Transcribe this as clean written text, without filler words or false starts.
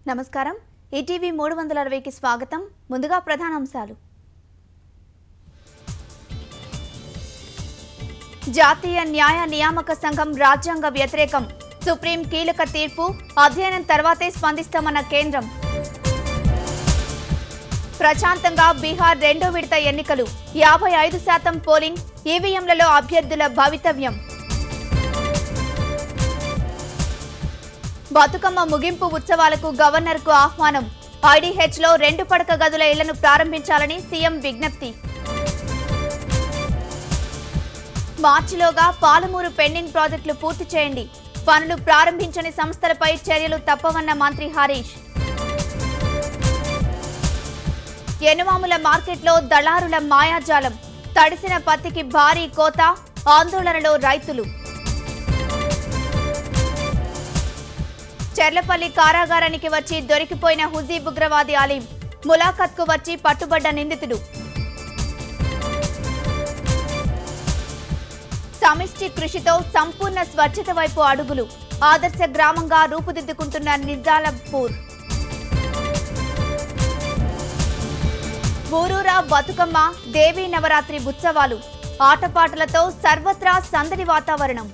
నమస్కారం ఈటీవీ 360కి స్వాగతం ముందుగా ప్రధానాంశాలు జాతీయ న్యాయ నియామక సంఘం రాజ్యాంగ వ్యతిరేకం సుప్రీం కీలక తీర్పు అధ్యయనం తర్వాతే స్పందిస్తామన్న కేంద్రం ప్రశాంతంగా బీహార్ రెండో విడత ఎన్నికలు 55% పోలింగ్ ఈవీఎంలలో అభ్యర్థుల భవితవ్యం బతుకమ్మ ముగింపు ఉత్సవాలకు గవర్నర్కు ఆహ్వానం ఐడీహెచ్లో 2 పడక గదుల ఇళ్లను ప్రారంభించాలని సీఎం విజ్ఞప్తి మార్చిలోగా పాలమూరు పెండింగ్ ప్రాజెక్టులు పూర్తి చేయండి పనులు ప్రారంభించని సంస్థలపై చర్యలు తప్పవన్న మంత్రి హరీష్ ఎనుమాముల మార్కెట్లో దళారుల మాయాజాలం తడిసిన పత్తికి భారీ కోత ఆందోళనలో రైతులు చెర్లపల్లి కారాగారానికి వచ్చి దొరికిపోయిన హుజీబ్ ఉగ్రవాది అలీం ములాఖత్కు వచ్చి పట్టుబడ్డ నిందితుడు సమిష్టి కృషితో సంపూర్ణ స్వచ్ఛత వైపు అడుగులు ఆదర్శ గ్రామంగా రూపుదిద్దుకుంటున్న నిజాంపూర్ ఊరూరా బతుకమ్మ దేవీ నవరాత్రి ఉత్సవాలు ఆటపాటలతో సర్వత్రా సందడి వాతావరణం